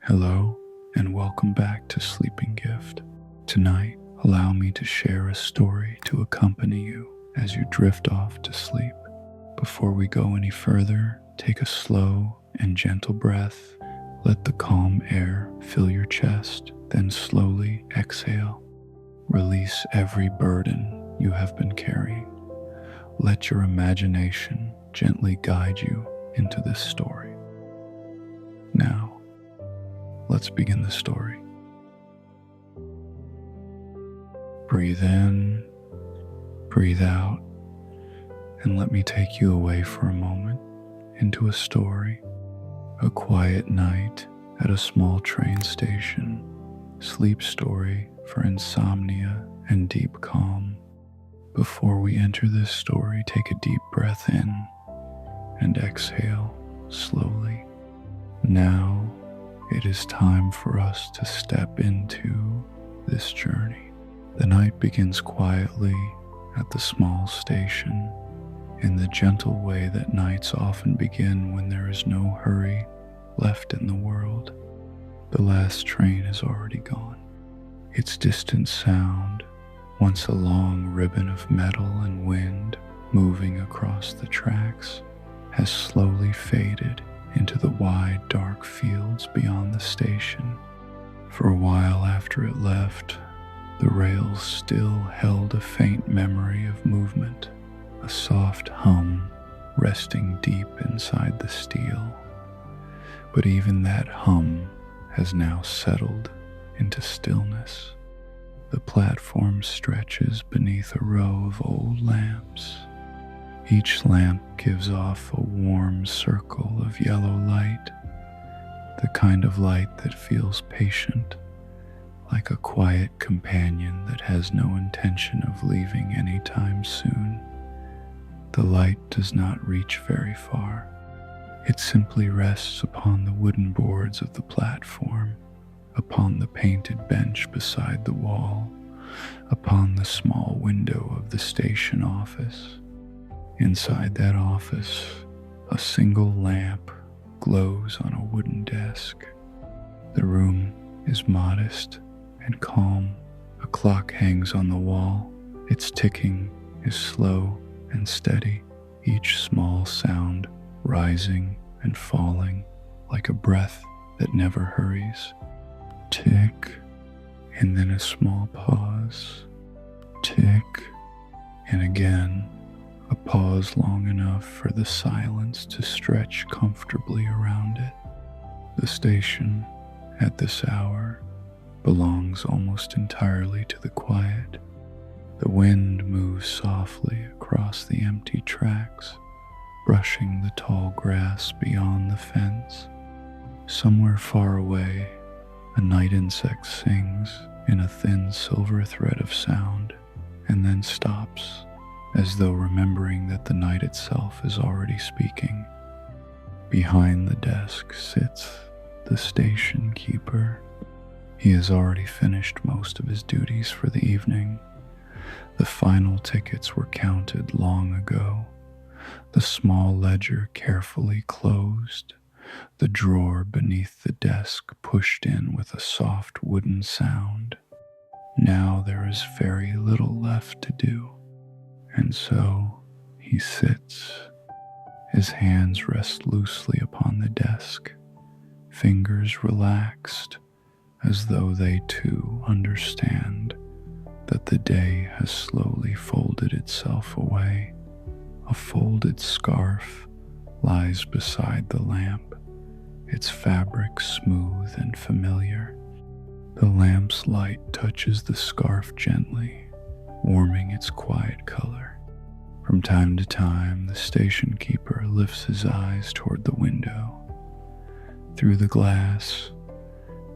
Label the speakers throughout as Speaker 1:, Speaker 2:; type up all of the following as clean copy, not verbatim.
Speaker 1: Hello, and welcome back to Sleeping Gift. Tonight, allow me to share a story to accompany you as you drift off to sleep. Before we go any further, take a slow and gentle breath. Let the calm air fill your chest, then slowly exhale. Release every burden you have been carrying. Let your imagination gently guide you into this story. Now, let's begin the story. Breathe in, breathe out, and let me take you away for a moment into a story. A quiet night at a small train station. Sleep story for insomnia and deep calm. Before we enter this story, take a deep breath in and exhale slowly. Now, it is time for us to step into this journey. The night begins quietly at the small station, in the gentle way that nights often begin when there is no hurry left in the world. The last train is already gone. Its distant sound, once a long ribbon of metal and wind moving across the tracks, has slowly faded into the wide, dark fields beyond the station. For a while after it left, the rails still held a faint memory of movement, a soft hum resting deep inside the steel. But even that hum has now settled into stillness. The platform stretches beneath a row of old lamps. Each lamp gives off a warm circle of yellow light, the kind of light that feels patient, like a quiet companion that has no intention of leaving anytime soon. The light does not reach very far. It simply rests upon the wooden boards of the platform, upon the painted bench beside the wall, upon the small window of the station office. Inside that office, a single lamp glows on a wooden desk. The room is modest and calm. A clock hangs on the wall. Its ticking is slow and steady, each small sound rising and falling like a breath that never hurries. Tick, and then a small pause. Tick, and again, a pause long enough for the silence to stretch comfortably around it. The station, at this hour, belongs almost entirely to the quiet. The wind moves softly across the empty tracks, brushing the tall grass beyond the fence. Somewhere far away, a night insect sings in a thin silver thread of sound, and then stops, as though remembering that the night itself is already speaking. Behind the desk sits the station keeper. He has already finished most of his duties for the evening. The final tickets were counted long ago, the small ledger carefully closed, the drawer beneath the desk pushed in with a soft wooden sound. Now there is very little left to do. And so he sits. His hands rest loosely upon the desk, fingers relaxed, as though they too understand that the day has slowly folded itself away. A folded scarf lies beside the lamp, its fabric smooth and familiar. The lamp's light touches the scarf gently, warming its quiet color. From time to time, the station keeper lifts his eyes toward the window. Through the glass,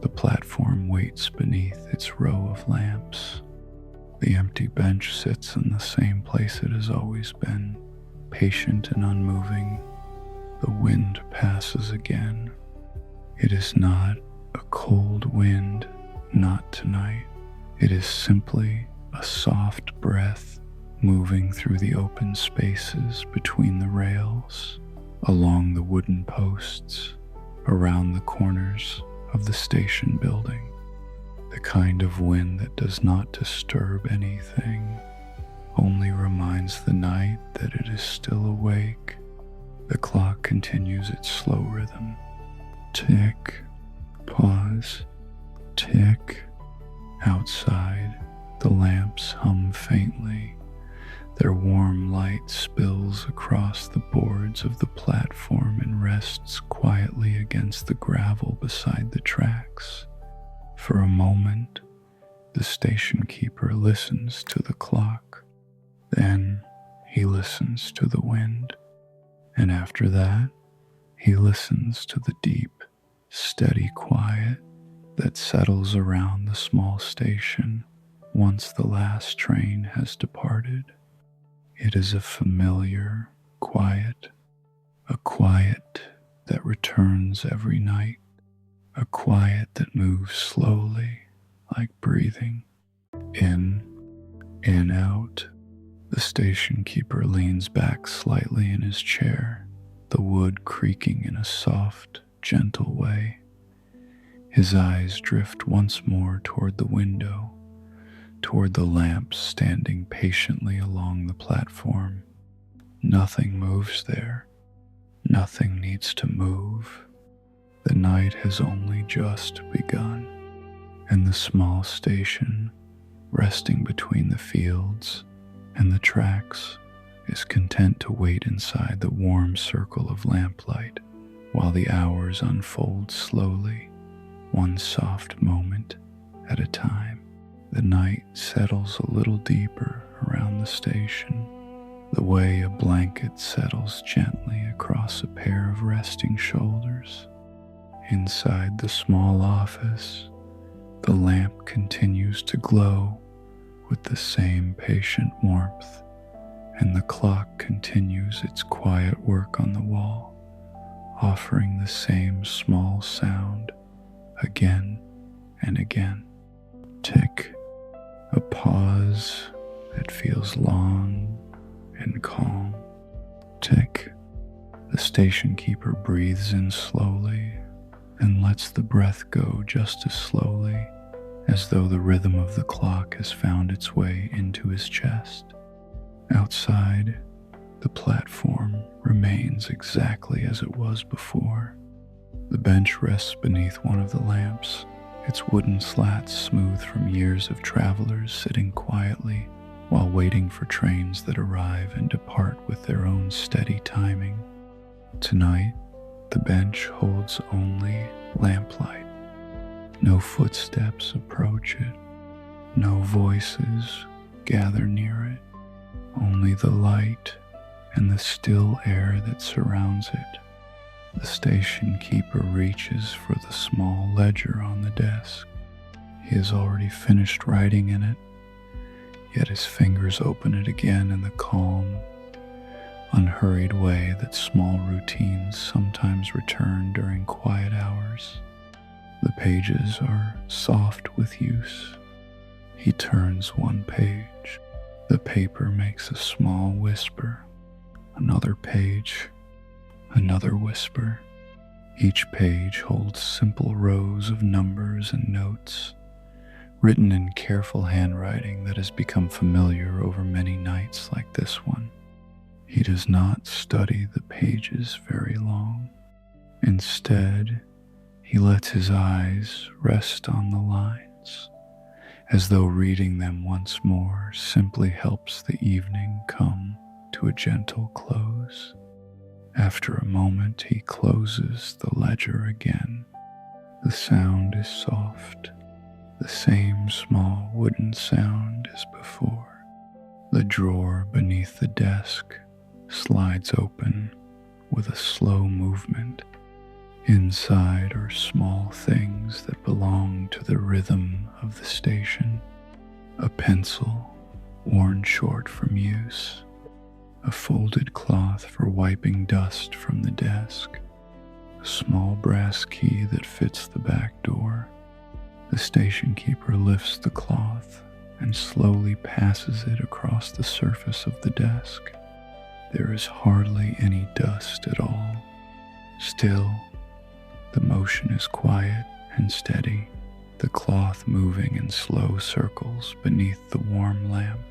Speaker 1: the platform waits beneath its row of lamps. The empty bench sits in the same place it has always been, patient and unmoving. The wind passes again. It is not a cold wind, not tonight. It is simply a soft breath moving through the open spaces between the rails, along the wooden posts, around the corners of the station building, the kind of wind that does not disturb anything, only reminds the night that it is still awake. The clock continues its slow rhythm. Tick, pause, tick. Outside, the lamps hum faintly. Their warm light spills across the boards of the platform and rests quietly against the gravel beside the tracks. For a moment, the station keeper listens to the clock. Then he listens to the wind. And after that, he listens to the deep, steady quiet that settles around the small station once the last train has departed. It is a familiar quiet, a quiet that returns every night, a quiet that moves slowly, like breathing. In, out. The station keeper leans back slightly in his chair, the wood creaking in a soft, gentle way. His eyes drift once more toward the window, toward the lamps standing patiently along the platform. Nothing moves there. Nothing needs to move. The night has only just begun, and the small station, resting between the fields and the tracks, is content to wait inside the warm circle of lamplight while the hours unfold slowly, one soft moment at a time. The night settles a little deeper around the station, the way a blanket settles gently across a pair of resting shoulders. Inside the small office, the lamp continues to glow with the same patient warmth, and the clock continues its quiet work on the wall, offering the same small sound again and again. Tick, a pause that feels long and calm. Tick, the station keeper breathes in slowly and lets the breath go just as slowly, as though the rhythm of the clock has found its way into his chest. Outside, the platform remains exactly as it was before. The bench rests beneath one of the lamps, its wooden slats smooth from years of travelers sitting quietly while waiting for trains that arrive and depart with their own steady timing. Tonight, the bench holds only lamplight. No footsteps approach it. No voices gather near it. Only the light and the still air that surrounds it. The station keeper reaches for the small ledger on the desk. He has already finished writing in it, yet his fingers open it again in the calm, unhurried way that small routines sometimes return during quiet hours. The pages are soft with use. He turns one page. The paper makes a small whisper. Another page. Another whisper. Each page holds simple rows of numbers and notes, written in careful handwriting that has become familiar over many nights like this one. He does not study the pages very long. Instead, he lets his eyes rest on the lines, as though reading them once more simply helps the evening come to a gentle close. After a moment, he closes the ledger again. The sound is soft, the same small wooden sound as before. The drawer beneath the desk slides open with a slow movement. Inside are small things that belong to the rhythm of the station. A pencil worn short from use. A folded cloth for wiping dust from the desk. A small brass key that fits the back door. The station keeper lifts the cloth and slowly passes it across the surface of the desk. There is hardly any dust at all. Still, the motion is quiet and steady, the cloth moving in slow circles beneath the warm lamp.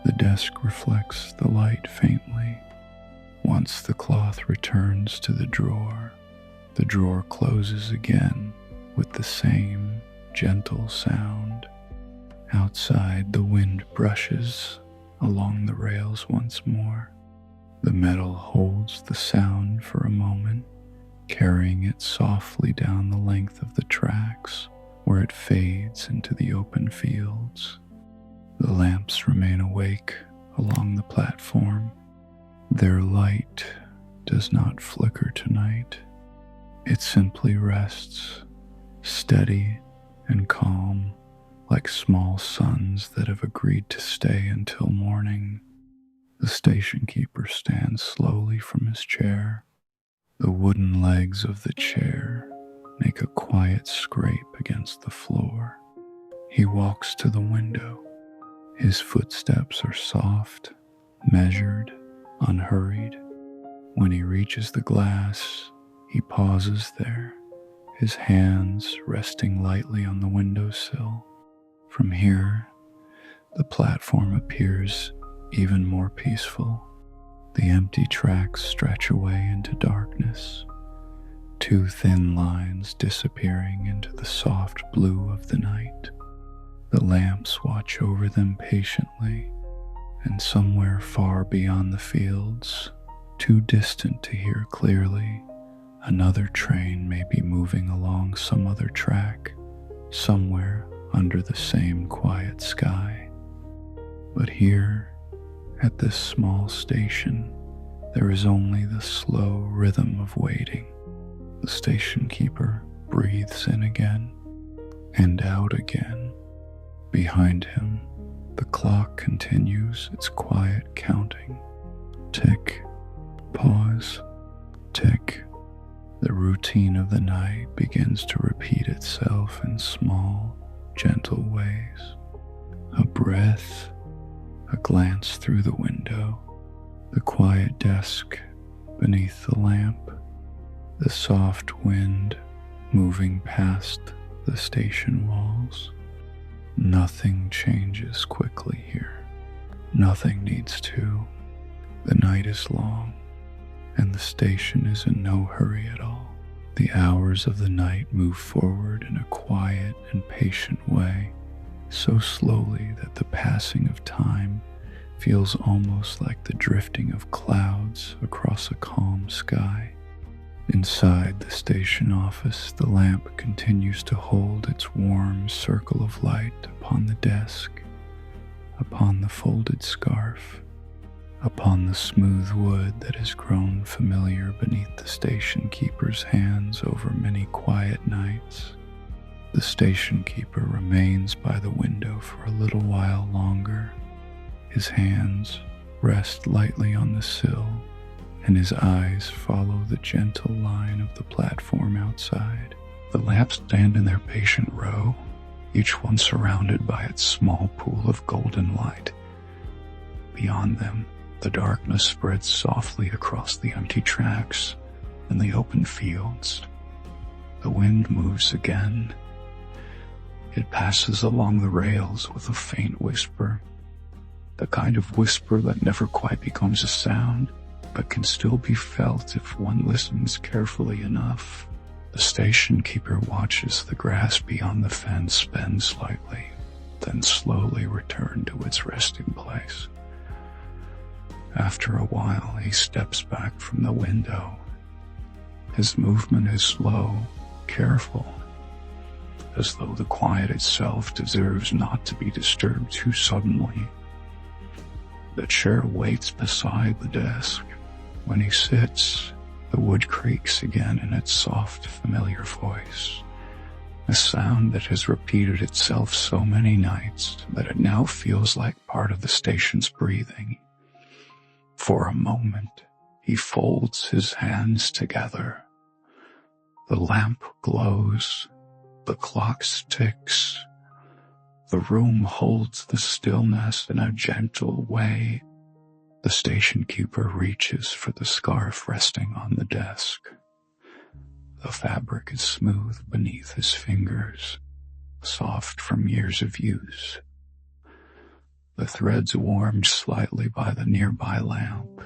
Speaker 1: The desk reflects the light faintly. Once the cloth returns to the drawer closes again with the same gentle sound. Outside, the wind brushes along the rails once more. The metal holds the sound for a moment, carrying it softly down the length of the tracks, where it fades into the open fields. The lamps remain awake along the platform. Their light does not flicker tonight. It simply rests, steady and calm, like small suns that have agreed to stay until morning. The station keeper stands slowly from his chair. The wooden legs of the chair make a quiet scrape against the floor. He walks to the window. His footsteps are soft, measured, unhurried. When he reaches the glass, he pauses there, his hands resting lightly on the windowsill. From here, the platform appears even more peaceful. The empty tracks stretch away into darkness, two thin lines disappearing into the soft blue of the night. The lamps watch over them patiently, and somewhere far beyond the fields, too distant to hear clearly, another train may be moving along some other track, somewhere under the same quiet sky. But here, at this small station, there is only the slow rhythm of waiting. The station keeper breathes in again and out again. Behind him, the clock continues its quiet counting. Tick, pause, tick. The routine of the night begins to repeat itself in small, gentle ways. A breath, a glance through the window, the quiet desk beneath the lamp, the soft wind moving past the station walls. Nothing changes quickly here. Nothing needs to. The night is long, and the station is in no hurry at all. The hours of the night move forward in a quiet and patient way, so slowly that the passing of time feels almost like the drifting of clouds across a calm sky. Inside the station office, the lamp continues to hold its warm circle of light upon the desk, upon the folded scarf, upon the smooth wood that has grown familiar beneath the station keeper's hands over many quiet nights. The station keeper remains by the window for a little while longer. His hands rest lightly on the sill, and his eyes follow the gentle line of the platform outside. The lamps stand in their patient row, each one surrounded by its small pool of golden light. Beyond them, the darkness spreads softly across the empty tracks and the open fields. The wind moves again. It passes along the rails with a faint whisper, the kind of whisper that never quite becomes a sound, but can still be felt if one listens carefully enough. The station keeper watches the grass beyond the fence bend slightly, then slowly return to its resting place. After a while, he steps back from the window. His movement is slow, careful, as though the quiet itself deserves not to be disturbed too suddenly. The chair waits beside the desk. When he sits, the wood creaks again in its soft, familiar voice, a sound that has repeated itself so many nights that it now feels like part of the station's breathing. For a moment, he folds his hands together. The lamp glows, the clock ticks. The room holds the stillness in a gentle way. The station keeper reaches for the scarf resting on the desk. The fabric is smooth beneath his fingers, soft from years of use. The threads warmed slightly by the nearby lamp.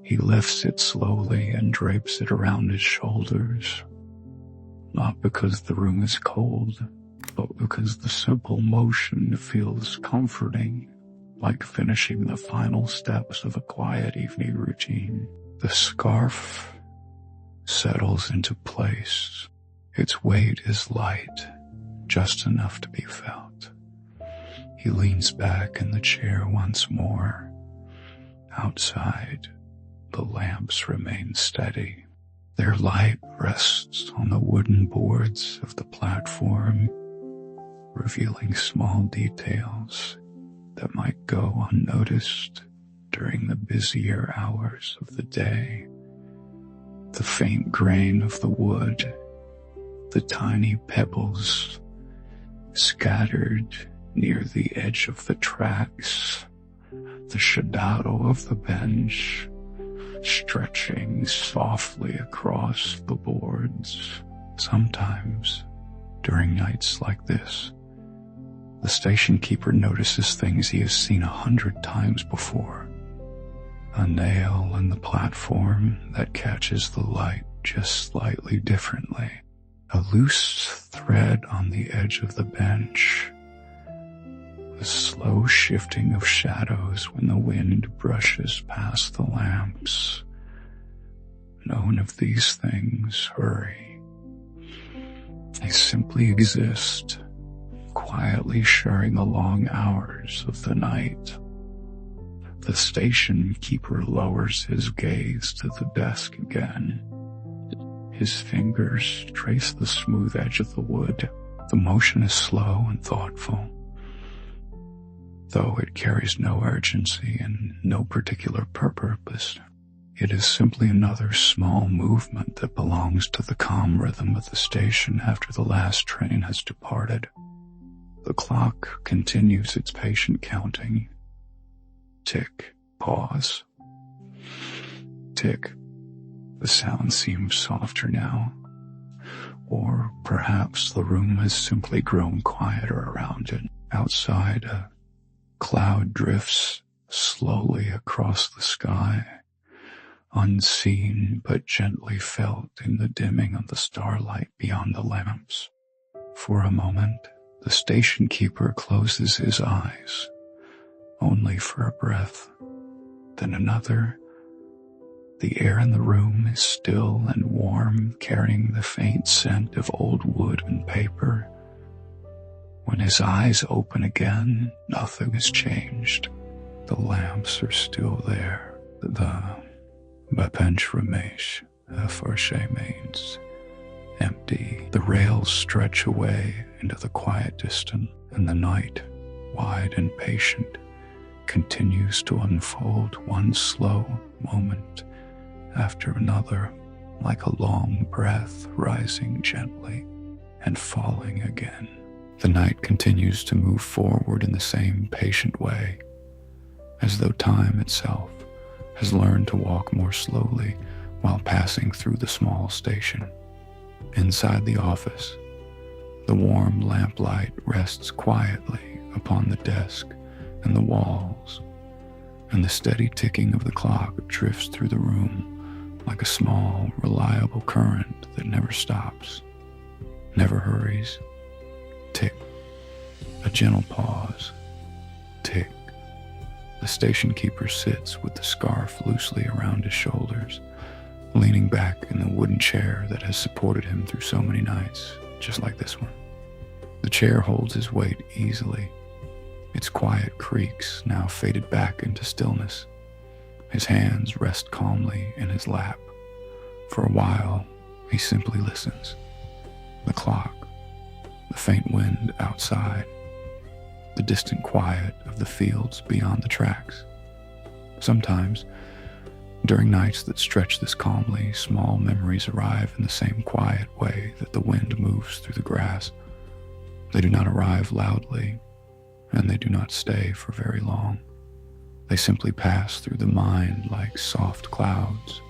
Speaker 1: He lifts it slowly and drapes it around his shoulders, not because the room is cold, but because the simple motion feels comforting, like finishing the final steps of a quiet evening routine. The scarf settles into place. Its weight is light, just enough to be felt. He leans back in the chair once more. Outside, the lamps remain steady. Their light rests on the wooden boards of the platform, revealing small details that might go unnoticed during the busier hours of the day. The faint grain of the wood, the tiny pebbles scattered near the edge of the tracks, the shadow of the bench stretching softly across the boards. Sometimes, during nights like this, the station keeper notices things he has seen 100 times before. A nail in the platform that catches the light just slightly differently. A loose thread on the edge of the bench. The slow shifting of shadows when the wind brushes past the lamps. None of these things hurry. They simply exist, quietly sharing the long hours of the night. The station keeper lowers his gaze to the desk again. His fingers trace the smooth edge of the wood. The motion is slow and thoughtful, though it carries no urgency and no particular purpose. It is simply another small movement that belongs to the calm rhythm of the station after the last train has departed. The clock continues its patient counting. Tick, pause. Tick. The sound seems softer now. Or perhaps the room has simply grown quieter around it. Outside, a cloud drifts slowly across the sky, unseen but gently felt in the dimming of the starlight beyond the lamps. For a moment, the station keeper closes his eyes, only for a breath, then another. The air in the room is still and warm, carrying the faint scent of old wood and paper. When his eyes open again, nothing has changed. The lamps are still there. The bench remains, remains empty. The rails stretch away into the quiet distance, and the night, wide and patient, continues to unfold one slow moment after another, like a long breath rising gently and falling again. The night continues to move forward in the same patient way, as though time itself has learned to walk more slowly while passing through the small station. Inside the office, the warm lamplight rests quietly upon the desk and the walls, and the steady ticking of the clock drifts through the room like a small, reliable current that never stops, never hurries. Tick. A gentle pause. Tick. The station keeper sits with the scarf loosely around his shoulders, leaning back in the wooden chair that has supported him through so many nights, just like this one. The chair holds his weight easily. Its quiet creaks now faded back into stillness. His hands rest calmly in his lap. For a while, he simply listens. The clock, the faint wind outside, the distant quiet of the fields beyond the tracks. Sometimes, during nights that stretch this calmly, small memories arrive in the same quiet way that the wind moves through the grass. They do not arrive loudly, and they do not stay for very long. They simply pass through the mind like soft clouds,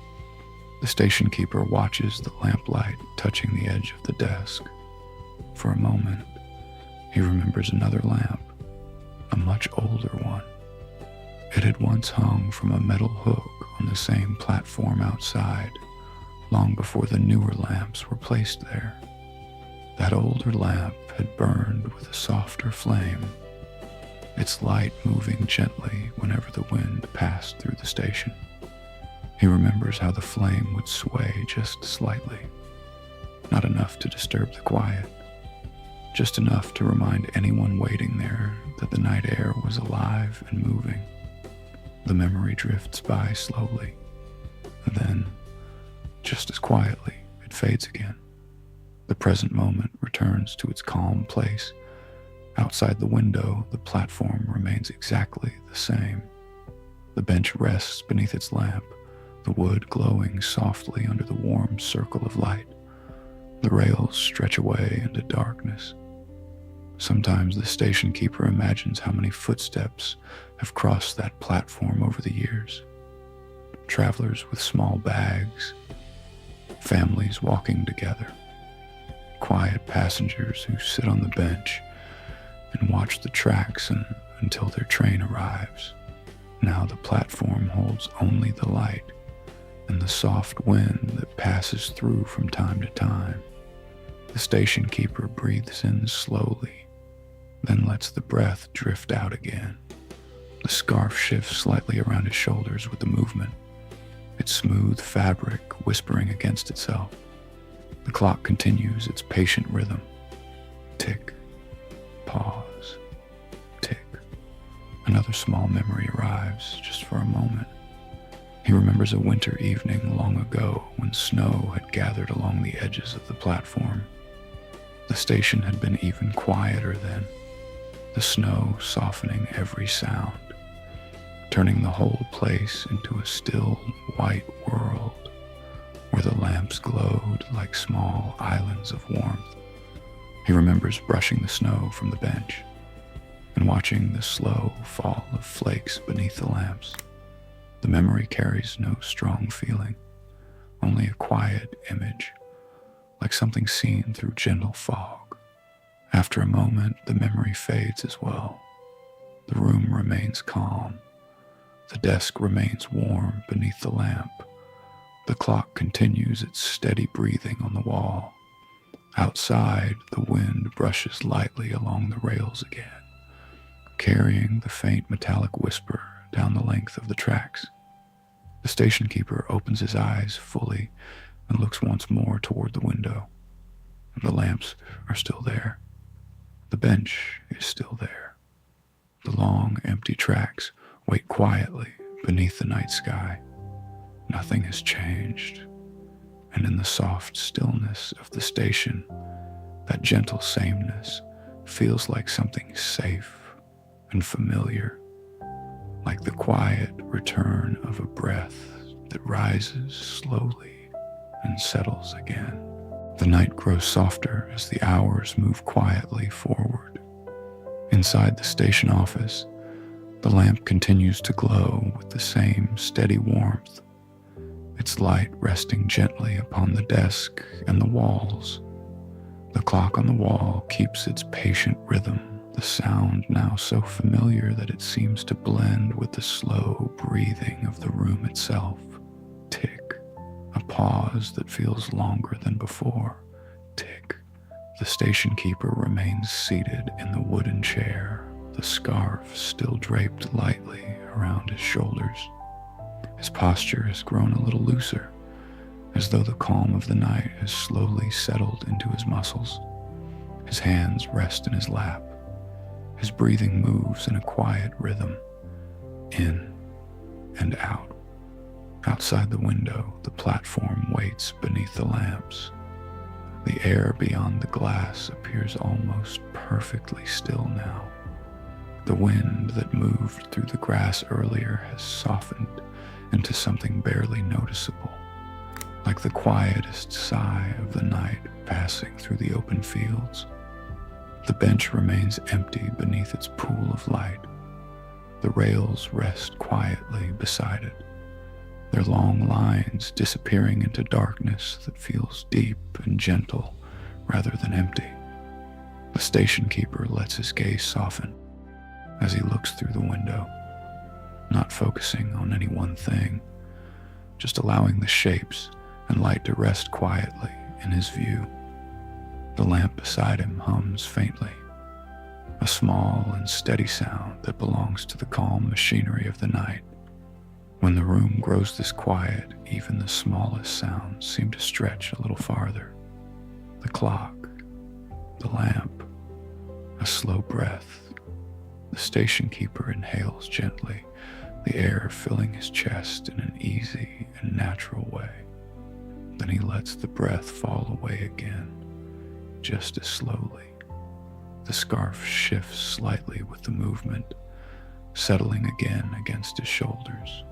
Speaker 1: The station keeper watches the lamplight touching the edge of the desk. For a moment, he remembers another lamp, a much older one. It had once hung from a metal hook on the same platform outside, long before the newer lamps were placed there. That older lamp had burned with a softer flame, its light moving gently whenever the wind passed through the station. He remembers how the flame would sway just slightly, not enough to disturb the quiet, just enough to remind anyone waiting there that the night air was alive and moving. The memory drifts by slowly, and then, just as quietly, it fades again. The present moment returns to its calm place. Outside the window, the platform remains exactly the same. The bench rests beneath its lamp, the wood glowing softly under the warm circle of light. The rails stretch away into darkness. Sometimes the station keeper imagines how many footsteps have crossed that platform over the years. Travelers with small bags, families walking together, quiet passengers who sit on the bench and watch the tracks until their train arrives. Now the platform holds only the light and the soft wind that passes through from time to time. The station keeper breathes in slowly, then lets the breath drift out again. The scarf shifts slightly around his shoulders with the movement, its smooth fabric whispering against itself. The clock continues its patient rhythm. Tick, pause, tick. Another small memory arrives, just for a moment. He remembers a winter evening long ago when snow had gathered along the edges of the platform. The station had been even quieter then, the snow softening every sound, turning the whole place into a still, white world where the lamps glowed like small islands of warmth. He remembers brushing the snow from the bench and watching the slow fall of flakes beneath the lamps. The memory carries no strong feeling, only a quiet image, like something seen through gentle fog. After a moment, the memory fades as well. The room remains calm. The desk remains warm beneath the lamp. The clock continues its steady breathing on the wall. Outside, the wind brushes lightly along the rails again, carrying the faint metallic whisper down the length of the tracks. The station keeper opens his eyes fully and looks once more toward the window. The lamps are still there. The bench is still there. The long, empty tracks wait quietly beneath the night sky. Nothing has changed, and in the soft stillness of the station, that gentle sameness feels like something safe and familiar, like the quiet return of a breath that rises slowly and settles again. The night grows softer as the hours move quietly forward. Inside the station office, the lamp continues to glow with the same steady warmth, its light resting gently upon the desk and the walls. The clock on the wall keeps its patient rhythm, the sound now so familiar that it seems to blend with the slow breathing of the room itself. Tick, a pause that feels longer than before. Tick. The station keeper remains seated in the wooden chair, the scarf still draped lightly around his shoulders. His posture has grown a little looser, as though the calm of the night has slowly settled into his muscles. His hands rest in his lap. His breathing moves in a quiet rhythm, in and out. Outside the window, the platform waits beneath the lamps. The air beyond the glass appears almost perfectly still now. The wind that moved through the grass earlier has softened into something barely noticeable, like the quietest sigh of the night passing through the open fields. The bench remains empty beneath its pool of light. The rails rest quietly beside it. their long lines disappearing into darkness that feels deep and gentle rather than empty. The station keeper lets his gaze soften as he looks through the window, not focusing on any one thing, just allowing the shapes and light to rest quietly in his view. The lamp beside him hums faintly, a small and steady sound that belongs to the calm machinery of the night. When the room grows this quiet, even the smallest sounds seem to stretch a little farther. The clock, the lamp, a slow breath. The station keeper inhales gently, the air filling his chest in an easy and natural way. Then he lets the breath fall away again, just as slowly. The scarf shifts slightly with the movement, settling again against his shoulders.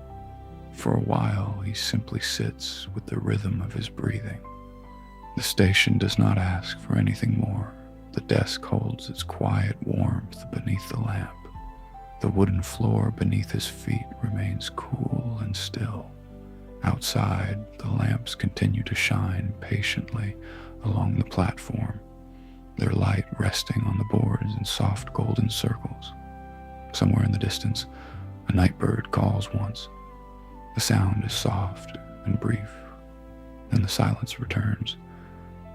Speaker 1: For a while, he simply sits with the rhythm of his breathing. The station does not ask for anything more. The desk holds its quiet warmth beneath the lamp. The wooden floor beneath his feet remains cool and still. Outside, the lamps continue to shine patiently along the platform, their light resting on the boards in soft golden circles. Somewhere in the distance, a night bird calls once. The sound is soft and brief, then the silence returns,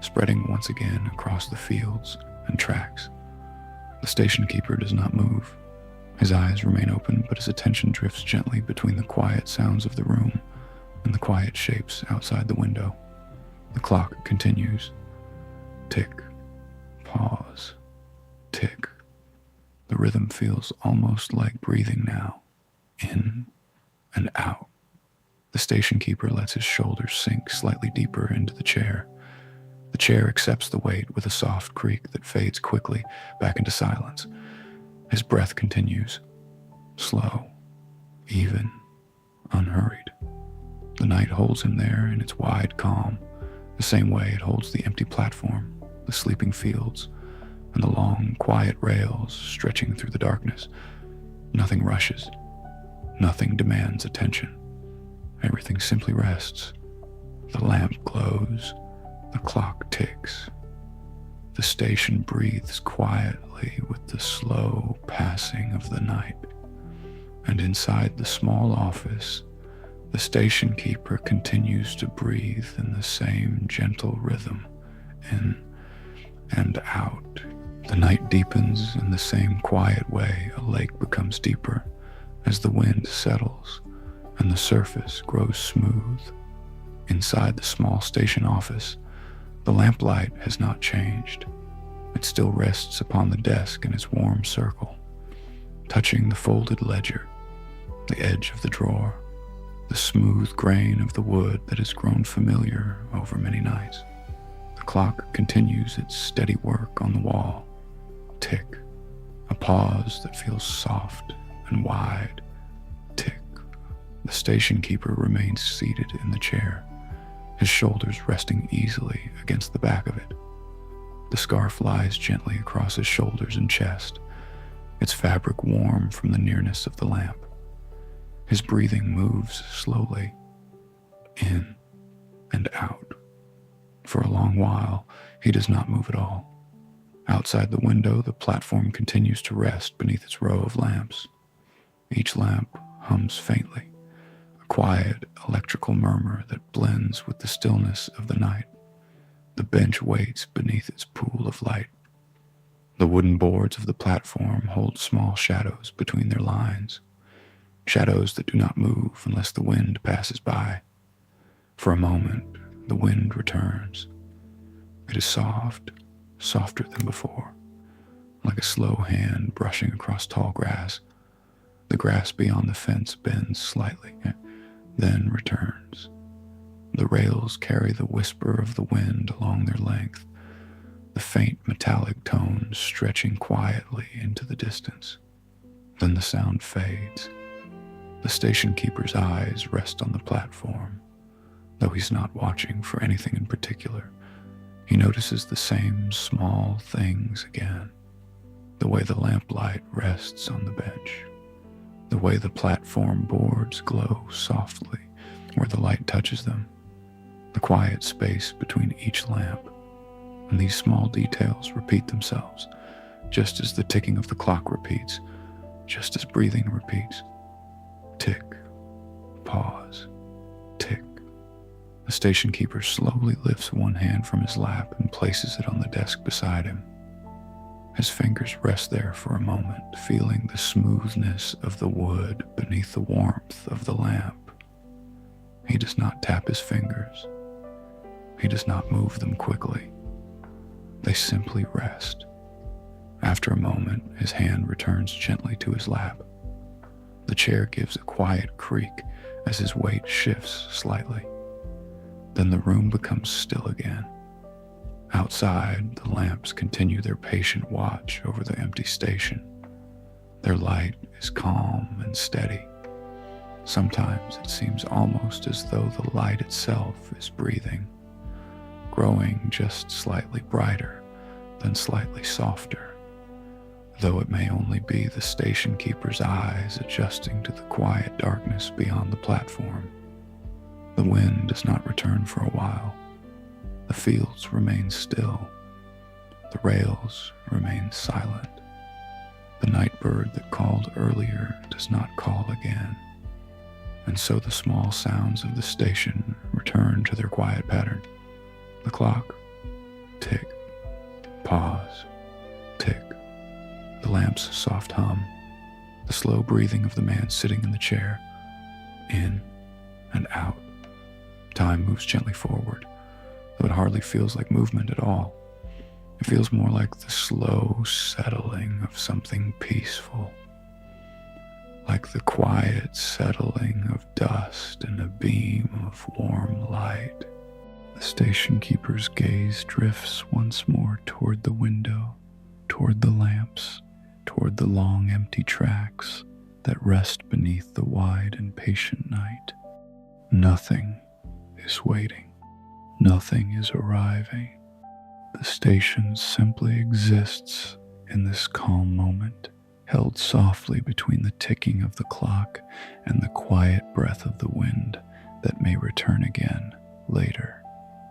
Speaker 1: spreading once again across the fields and tracks. The station keeper does not move. His eyes remain open, but his attention drifts gently between the quiet sounds of the room and the quiet shapes outside the window. The clock continues. Tick, pause, tick. The rhythm feels almost like breathing now, in and out. The station keeper lets his shoulders sink slightly deeper into the chair. The chair accepts the weight with a soft creak that fades quickly back into silence. His breath continues, slow, even, unhurried. The night holds him there in its wide calm, the same way it holds the empty platform, the sleeping fields, and the long, quiet rails stretching through the darkness. Nothing rushes. Nothing demands attention. Everything simply rests. The lamp glows. The clock ticks. The station breathes quietly with the slow passing of the night. And inside the small office, the station keeper continues to breathe in the same gentle rhythm, in and out. The night deepens in the same quiet way a lake becomes deeper as the wind settles and the surface grows smooth. Inside the small station office, the lamplight has not changed. It still rests upon the desk in its warm circle, touching the folded ledger, the edge of the drawer, the smooth grain of the wood that has grown familiar over many nights. The clock continues its steady work on the wall. Tick, a pause that feels soft and wide. Tick. The station keeper remains seated in the chair, his shoulders resting easily against the back of it. The scarf lies gently across his shoulders and chest, its fabric warm from the nearness of the lamp. His breathing moves slowly, in and out. For a long while, he does not move at all. Outside the window, the platform continues to rest beneath its row of lamps. Each lamp hums faintly, a quiet electrical murmur that blends with the stillness of the night. The bench waits beneath its pool of light. The wooden boards of the platform hold small shadows between their lines, shadows that do not move unless the wind passes by. For a moment, the wind returns. It is soft, softer than before, like a slow hand brushing across tall grass. The grass beyond the fence bends slightly, then returns. The rails carry the whisper of the wind along their length, the faint metallic tones stretching quietly into the distance. Then the sound fades. The station keeper's eyes rest on the platform. Though he's not watching for anything in particular, he notices the same small things again. The way the lamplight rests on the bench, the way the platform boards glow softly where the light touches them, the quiet space between each lamp. And these small details repeat themselves, just as the ticking of the clock repeats, just as breathing repeats. Tick, pause, tick. The station keeper slowly lifts one hand from his lap and places it on the desk beside him. His fingers rest there for a moment, feeling the smoothness of the wood beneath the warmth of the lamp. He does not tap his fingers. He does not move them quickly. They simply rest. After a moment, his hand returns gently to his lap. The chair gives a quiet creak as his weight shifts slightly. Then the room becomes still again. Outside, the lamps continue their patient watch over the empty station. Their light is calm and steady. Sometimes it seems almost as though the light itself is breathing, growing just slightly brighter, then slightly softer, though it may only be the station keeper's eyes adjusting to the quiet darkness beyond the platform. The wind does not return for a while. The fields remain still. The rails remain silent. The night bird that called earlier does not call again. And so the small sounds of the station return to their quiet pattern. The clock, tick, pause, tick. The lamp's soft hum, the slow breathing of the man sitting in the chair, in and out. Time moves gently forward, though it hardly feels like movement at all. It feels more like the slow settling of something peaceful, like the quiet settling of dust in a beam of warm light. The station keeper's gaze drifts once more toward the window, toward the lamps, toward the long empty tracks that rest beneath the wide and patient night. Nothing is waiting. Nothing is arriving. The station simply exists in this calm moment, held softly between the ticking of the clock and the quiet breath of the wind that may return again later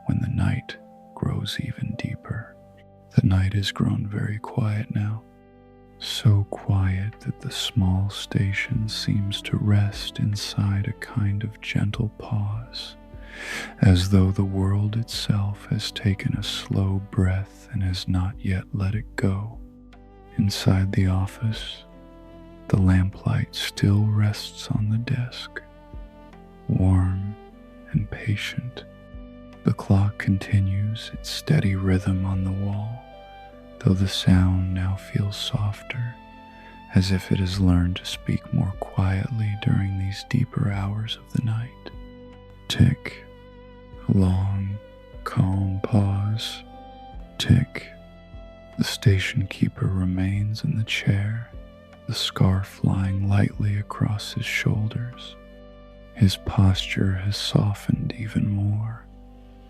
Speaker 1: when the night grows even deeper. The night has grown very quiet now, so quiet that the small station seems to rest inside a kind of gentle pause, as though the world itself has taken a slow breath and has not yet let it go. Inside the office, the lamplight still rests on the desk, warm and patient. The clock continues its steady rhythm on the wall, though the sound now feels softer, as if it has learned to speak more quietly during these deeper hours of the night. Tick. A long, calm pause. Tick. The station keeper remains in the chair, the scarf lying lightly across his shoulders. His posture has softened even more,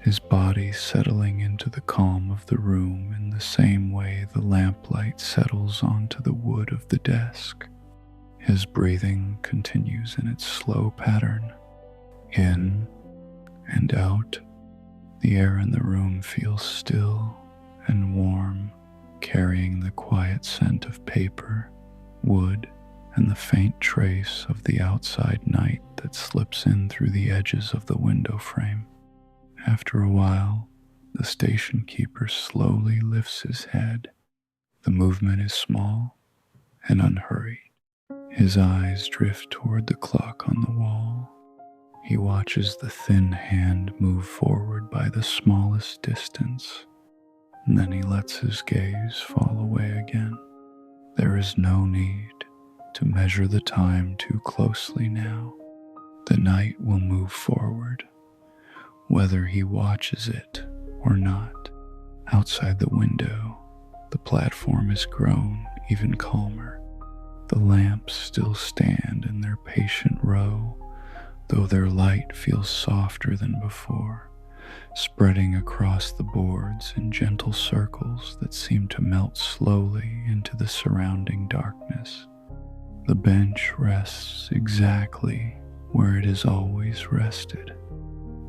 Speaker 1: his body settling into the calm of the room in the same way the lamplight settles onto the wood of the desk. His breathing continues in its slow pattern, in and out. The air in the room feels still and warm, carrying the quiet scent of paper, wood, and the faint trace of the outside night that slips in through the edges of the window frame. After a while, the station keeper slowly lifts his head. The movement is small and unhurried. His eyes drift toward the clock on the wall. He watches the thin hand move forward by the smallest distance, and then he lets his gaze fall away again. There is no need to measure the time too closely now. The night will move forward, whether he watches it or not. Outside the window, the platform has grown even calmer. The lamps still stand in their patient row, though their light feels softer than before, spreading across the boards in gentle circles that seem to melt slowly into the surrounding darkness. The bench rests exactly where it has always rested.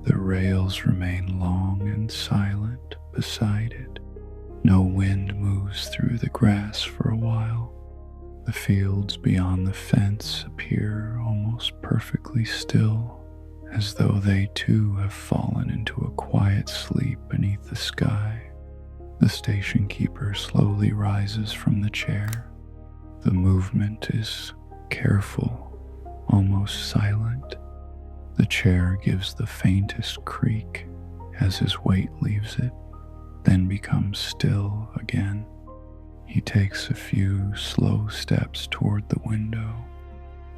Speaker 1: The rails remain long and silent beside it. No wind moves through the grass for a while. The fields beyond the fence appear almost perfectly still, as though they too have fallen into a quiet sleep beneath the sky. The station keeper slowly rises from the chair. The movement is careful, almost silent. The chair gives the faintest creak as his weight leaves it, then becomes still again. He takes a few slow steps toward the window.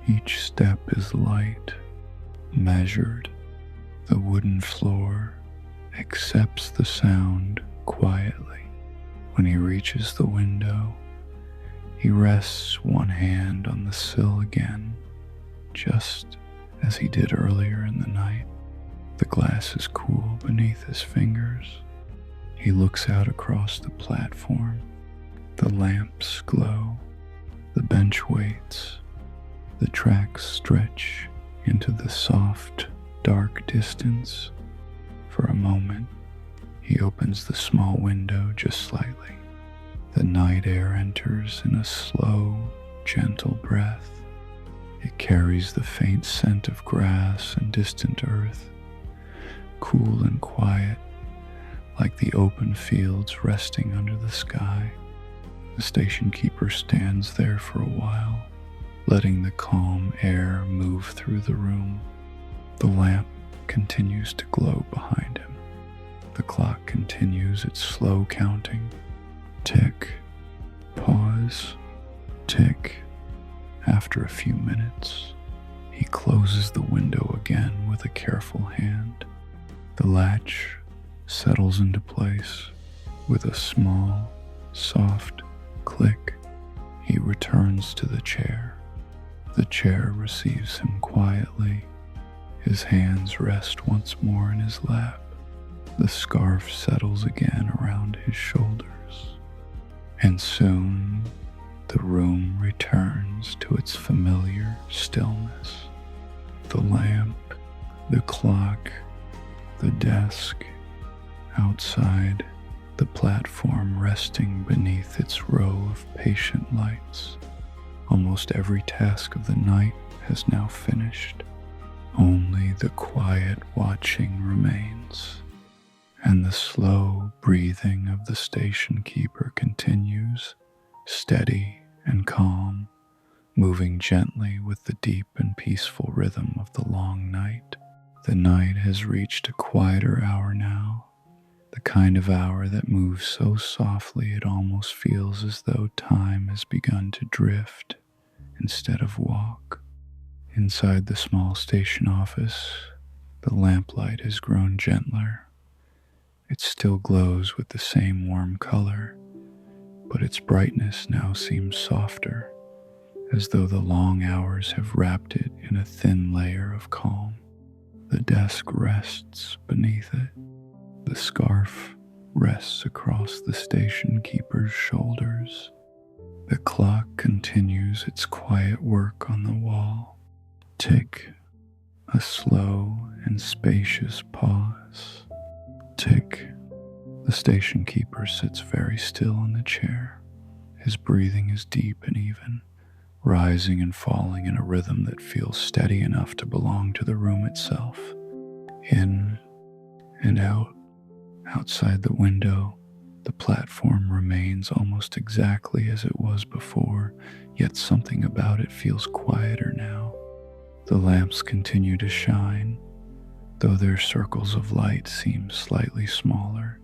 Speaker 1: Each step is light, measured. The wooden floor accepts the sound quietly. When he reaches the window, he rests one hand on the sill again, just as he did earlier in the night. The glass is cool beneath his fingers. He looks out across the platform. The lamps glow. The bench waits. The tracks stretch into the soft, dark distance. For a moment, he opens the small window just slightly. The night air enters in a slow, gentle breath. It carries the faint scent of grass and distant earth, cool and quiet, like the open fields resting under the sky. The station keeper stands there for a while, letting the calm air move through the room. The lamp continues to glow behind him. The clock continues its slow counting. Tick, pause, tick. After a few minutes, he closes the window again with a careful hand. The latch settles into place with a small, soft click. He returns to the chair. The chair receives him quietly. His hands rest once more in his lap. The scarf settles again around his shoulders. And soon, the room returns to its familiar stillness. The lamp, the clock, the desk, outside, the platform resting beneath its row of patient lights. Almost every task of the night has now finished. Only the quiet watching remains, and the slow breathing of the station keeper continues, steady and calm, moving gently with the deep and peaceful rhythm of the long night. The night has reached a quieter hour now, the kind of hour that moves so softly it almost feels as though time has begun to drift instead of walk. Inside the small station office, the lamplight has grown gentler. It still glows with the same warm color, but its brightness now seems softer, as though the long hours have wrapped it in a thin layer of calm. The desk rests beneath it. The scarf rests across the station keeper's shoulders. The clock continues its quiet work on the wall. Tick, a slow and spacious pause. Tick. The station keeper sits very still in the chair. His breathing is deep and even, rising and falling in a rhythm that feels steady enough to belong to the room itself. In and out. Outside the window, the platform remains almost exactly as it was before, yet something about it feels quieter now. The lamps continue to shine, though their circles of light seem slightly smaller,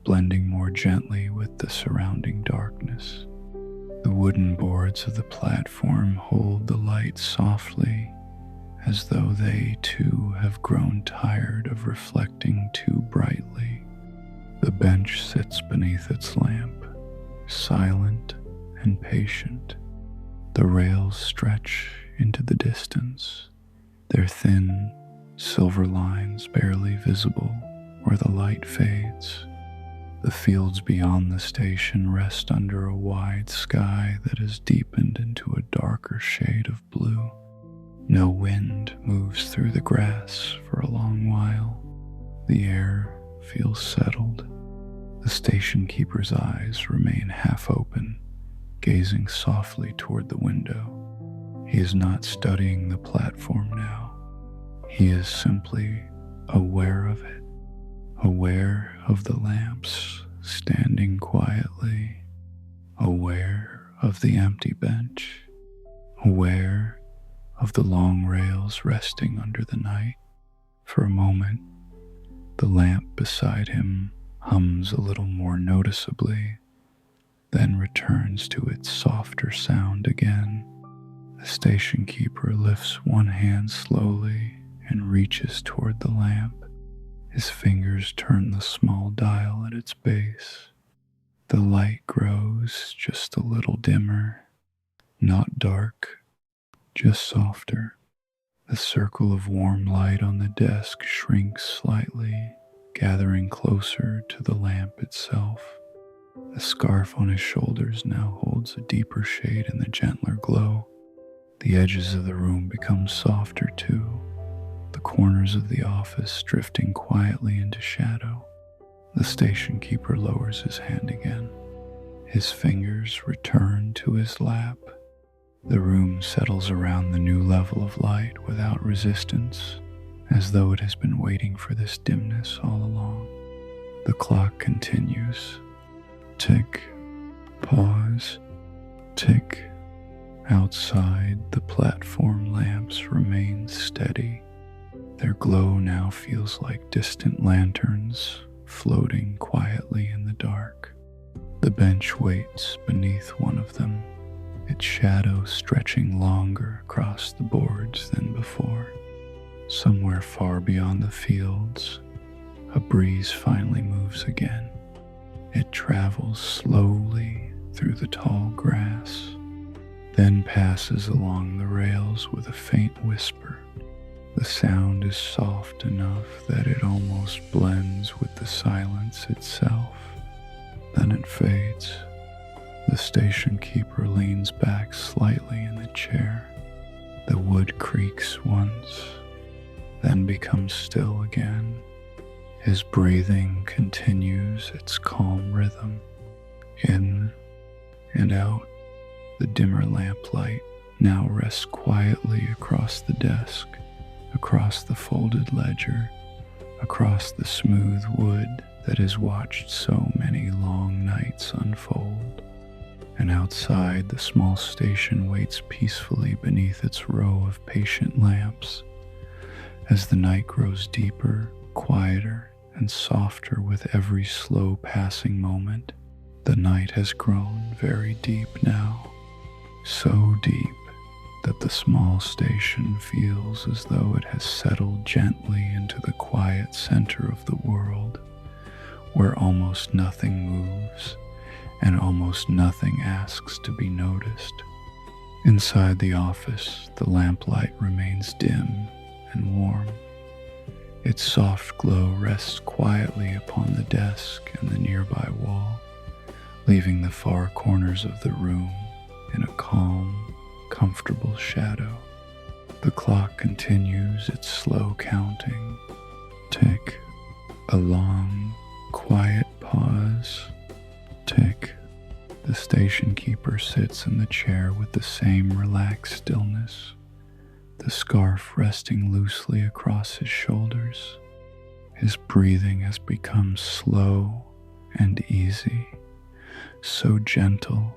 Speaker 1: blending more gently with the surrounding darkness. The wooden boards of the platform hold the light softly, as though they too have grown tired of reflecting too brightly. The bench sits beneath its lamp, silent and patient. The rails stretch into the distance, their thin, silver lines barely visible where the light fades. The fields beyond the station rest under a wide sky that has deepened into a darker shade of blue. No wind moves through the grass for a long while. The air feels settled. The station keeper's eyes remain half open, gazing softly toward the window. He is not studying the platform now. He is simply aware of it, aware of the lamps standing quietly, aware of the empty bench, aware of the long rails resting under the night. For a moment, the lamp beside him hums a little more noticeably, then returns to its softer sound again. The station keeper lifts one hand slowly and reaches toward the lamp. His fingers turn the small dial at its base. The light grows just a little dimmer, not dark, just softer. The circle of warm light on the desk shrinks slightly, gathering closer to the lamp itself. The scarf on his shoulders now holds a deeper shade in the gentler glow. The edges of the room become softer too, the corners of the office drifting quietly into shadow. The station keeper lowers his hand again. His fingers return to his lap. The room settles around the new level of light without resistance, as though it has been waiting for this dimness all along. The clock continues. Tick, pause, tick. Outside, the platform lamps remain steady. Their glow now feels like distant lanterns floating quietly in the dark. The bench waits beneath one of them, its shadow stretching longer across the boards than before. Somewhere far beyond the fields, a breeze finally moves again. It travels slowly through the tall grass, then passes along the rails with a faint whisper. The sound is soft enough that it almost blends with the silence itself. Then it fades. The station keeper leans back slightly in the chair. The wood creaks once, then becomes still again. His breathing continues its calm rhythm. In and out, the dimmer lamplight now rests quietly across the desk, across the folded ledger, across the smooth wood that has watched so many long nights unfold. And outside, the small station waits peacefully beneath its row of patient lamps. As the night grows deeper, quieter, and softer with every slow passing moment, the night has grown very deep now, so deep that the small station feels as though it has settled gently into the quiet center of the world, where almost nothing moves and almost nothing asks to be noticed. Inside the office, the lamplight remains dim and warm. Its soft glow rests quietly upon the desk and the nearby wall, leaving the far corners of the room in a calm, comfortable shadow. The clock continues its slow counting. Tick. A long, quiet pause. Tick. The station keeper sits in the chair with the same relaxed stillness, the scarf resting loosely across his shoulders. His breathing has become slow and easy, so gentle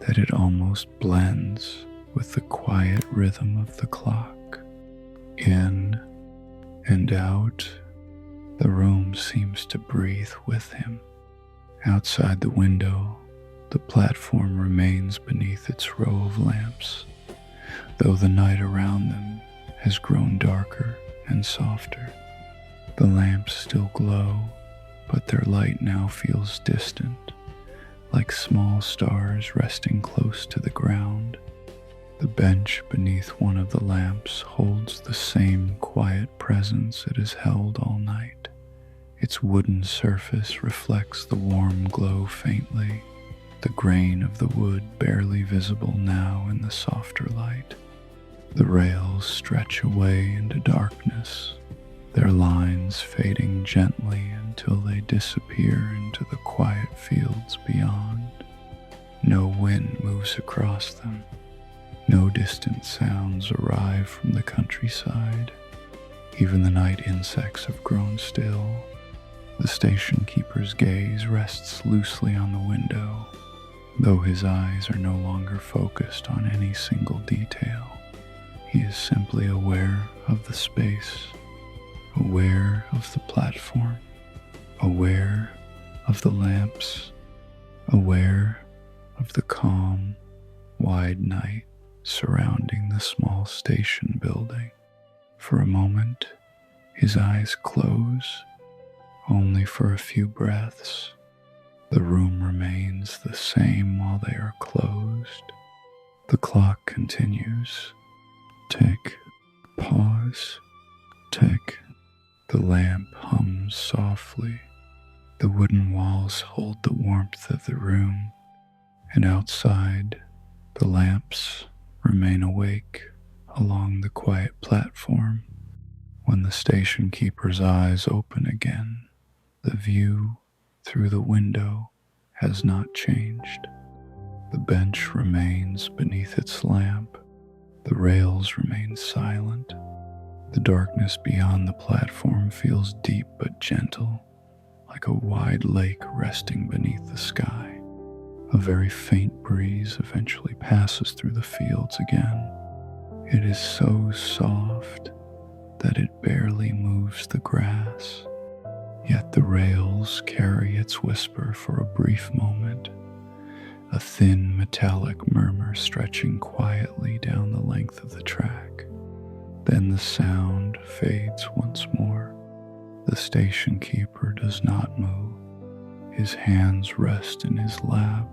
Speaker 1: that it almost blends with the quiet rhythm of the clock. In and out, the room seems to breathe with him. Outside the window, the platform remains beneath its row of lamps, though the night around them has grown darker and softer. The lamps still glow, but their light now feels distant, like small stars resting close to the ground. The bench beneath one of the lamps holds the same quiet presence it has held all night. Its wooden surface reflects the warm glow faintly, the grain of the wood barely visible now in the softer light. The rails stretch away into darkness, their lines fading gently until they disappear into the quiet fields beyond. No wind moves across them. No distant sounds arrive from the countryside. Even the night insects have grown still. The station keeper's gaze rests loosely on the window, though his eyes are no longer focused on any single detail. He is simply aware of the space, aware of the platform, aware of the lamps, aware of the calm, wide night surrounding the small station building. For a moment, his eyes close, only for a few breaths. The room remains the same while they are closed. The clock continues. Tick, pause, tick. The lamp hums softly. The wooden walls hold the warmth of the room, and outside, the lamps remain awake along the quiet platform. When the station keeper's eyes open again, the view through the window has not changed. The bench remains beneath its lamp. The rails remain silent. The darkness beyond the platform feels deep but gentle, like a wide lake resting beneath the sky. A very faint breeze eventually passes through the fields again. It is so soft that it barely moves the grass, yet the rails carry its whisper for a brief moment, a thin metallic murmur stretching quietly down the length of the track. Then the sound fades once more. The station keeper does not move. His hands rest in his lap.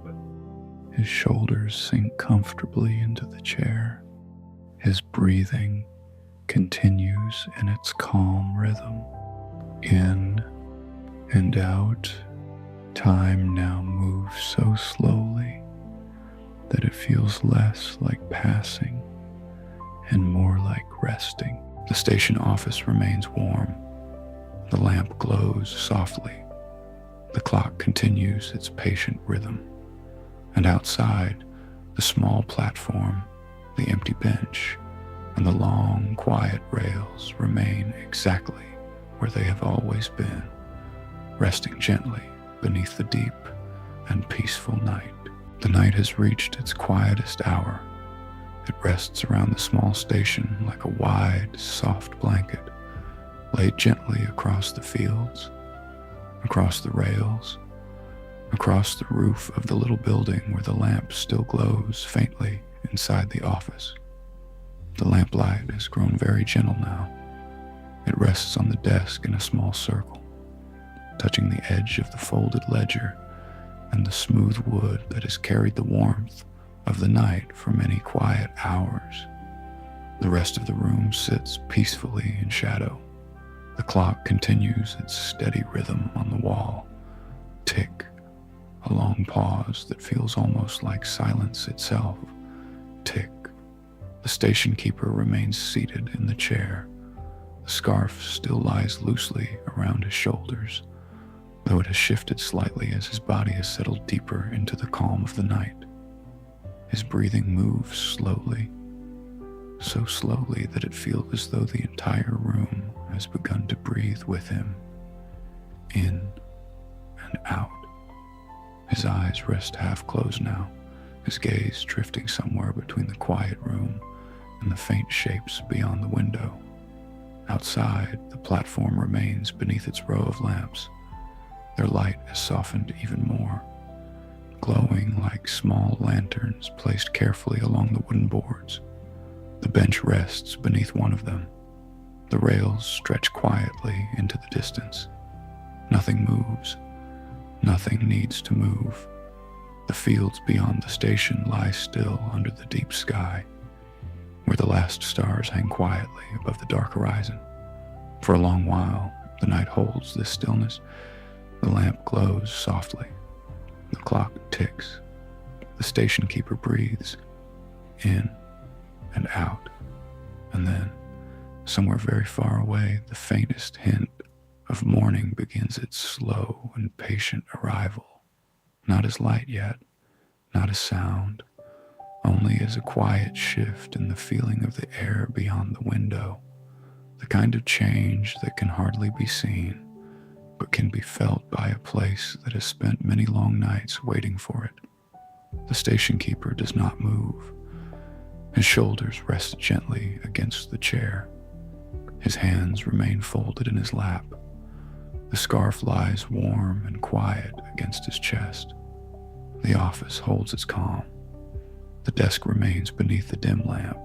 Speaker 1: His shoulders sink comfortably into the chair. His breathing continues in its calm rhythm. In and out, time now moves so slowly that it feels less like passing and more like resting. The station office remains warm. The lamp glows softly. The clock continues its patient rhythm. And outside, the small platform, the empty bench, and the long, quiet rails remain exactly where they have always been, resting gently beneath the deep and peaceful night. The night has reached its quietest hour. It rests around the small station like a wide, soft blanket, laid gently across the fields, across the rails, across the roof of the little building where the lamp still glows faintly inside the office. The lamplight has grown very gentle now. It rests on the desk in a small circle, touching the edge of the folded ledger and the smooth wood that has carried the warmth of the night for many quiet hours. The rest of the room sits peacefully in shadow. The clock continues its steady rhythm on the wall. Tick, a long pause that feels almost like silence itself. Tick. The station keeper remains seated in the chair. The scarf still lies loosely around his shoulders, though it has shifted slightly as his body has settled deeper into the calm of the night. His breathing moves slowly, so slowly that it feels as though the entire room has begun to breathe with him, in and out. His eyes rest half closed now, his gaze drifting somewhere between the quiet room and the faint shapes beyond the window. Outside, the platform remains beneath its row of lamps. Their light has softened even more, glowing like small lanterns placed carefully along the wooden boards. The bench rests beneath one of them. The rails stretch quietly into the distance. Nothing moves. Nothing needs to move. The fields beyond the station lie still under the deep sky, where the last stars hang quietly above the dark horizon. For a long while, the night holds this stillness. The lamp glows softly. The clock ticks. The station keeper breathes, in and out. And then, somewhere very far away, the faintest hint of morning begins its slow and patient arrival. Not as light yet, not as sound, only as a quiet shift in the feeling of the air beyond the window, the kind of change that can hardly be seen, but can be felt by a place that has spent many long nights waiting for it. The station keeper does not move. His shoulders rest gently against the chair. His hands remain folded in his lap. The scarf lies warm and quiet against his chest. The office holds its calm. The desk remains beneath the dim lamp.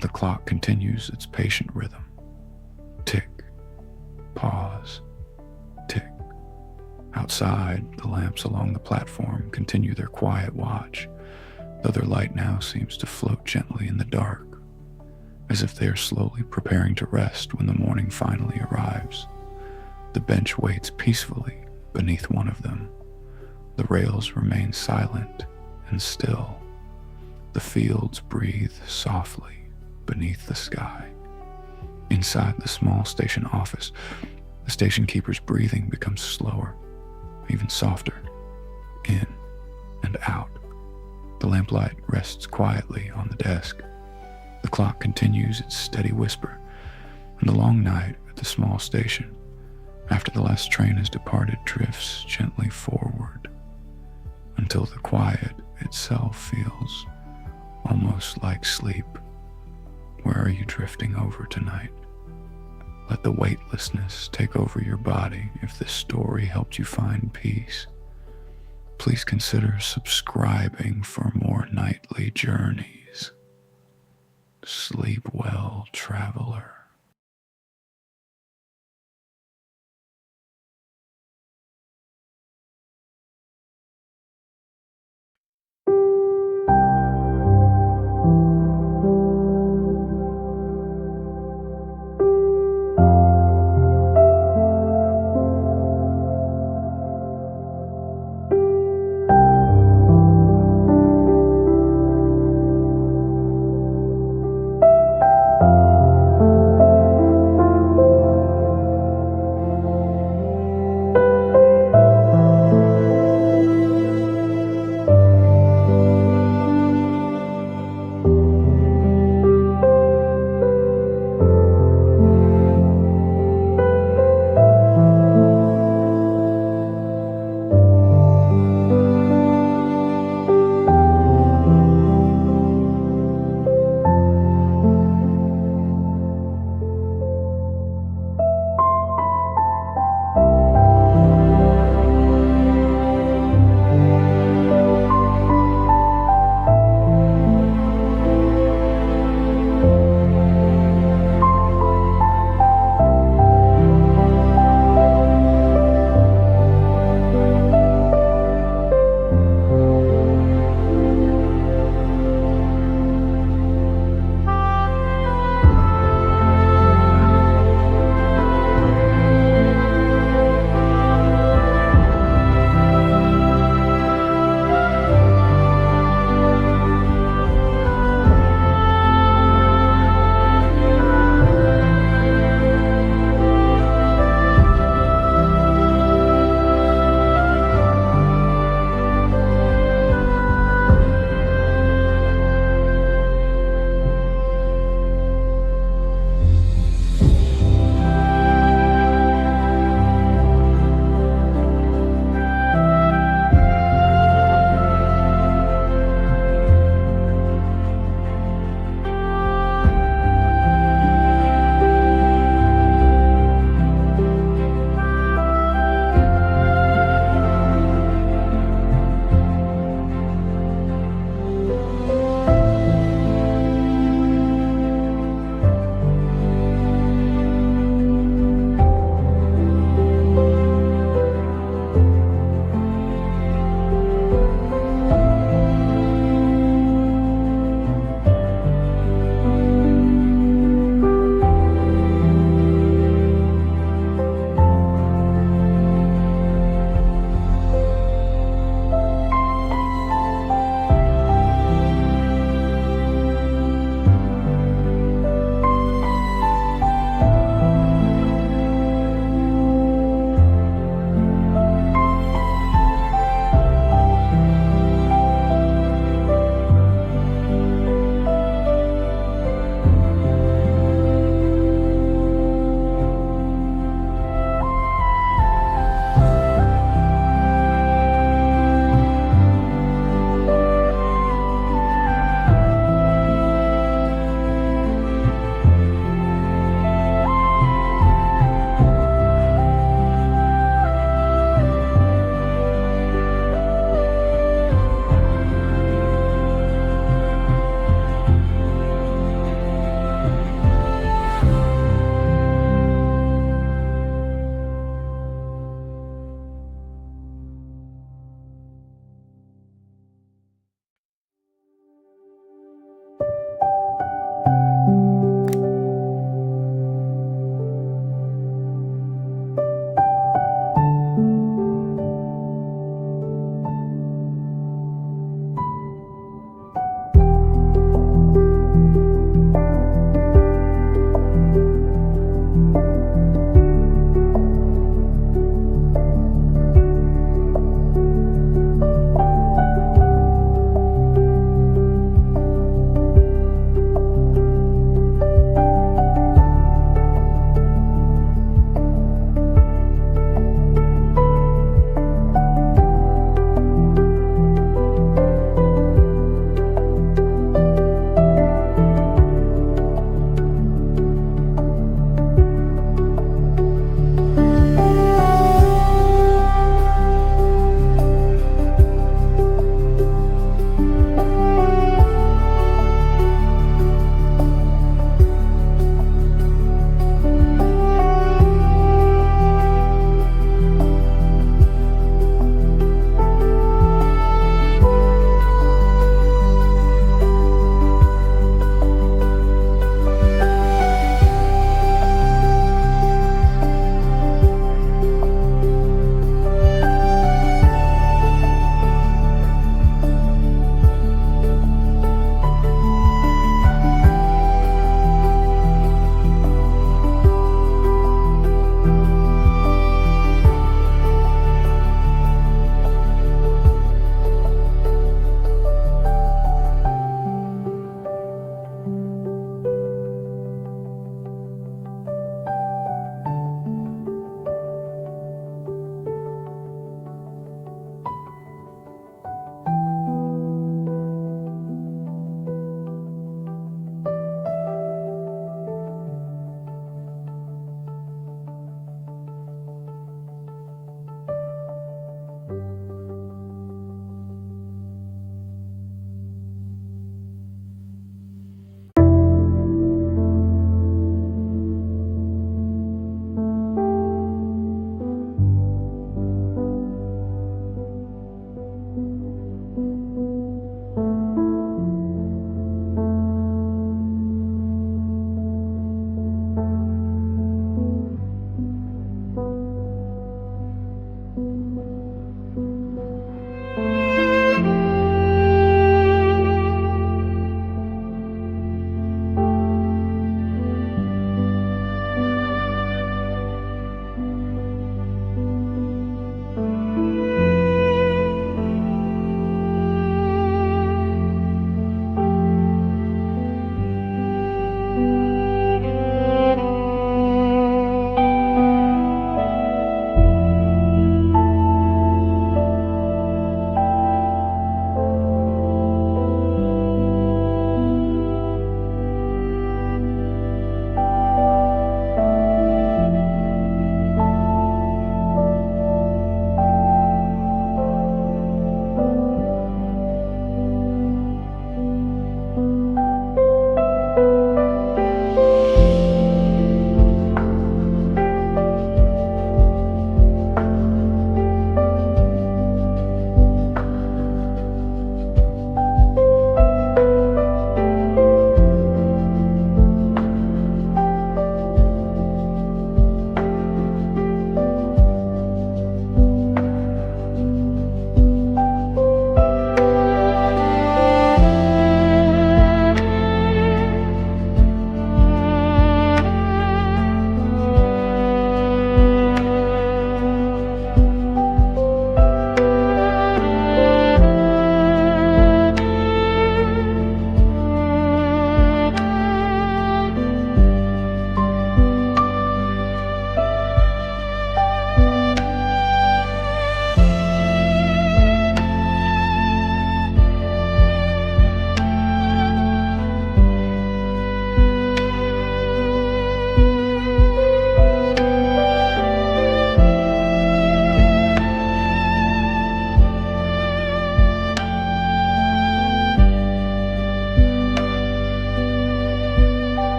Speaker 1: The clock continues its patient rhythm. Tick, pause, tick. Outside, the lamps along the platform continue their quiet watch, though their light now seems to float gently in the dark, as if they are slowly preparing to rest when the morning finally arrives. The bench waits peacefully beneath one of them. The rails remain silent and still. The fields breathe softly beneath the sky. Inside the small station office, the station keeper's breathing becomes slower, even softer, in and out. The lamplight rests quietly on the desk. The clock continues its steady whisper, and the long night at the small station, after the last train has departed, drifts gently forward until the quiet itself feels almost like sleep. Where are you drifting over tonight? Let the weightlessness take over your body. If this story helped you find peace, please consider subscribing for more nightly journeys. Sleep well, traveler.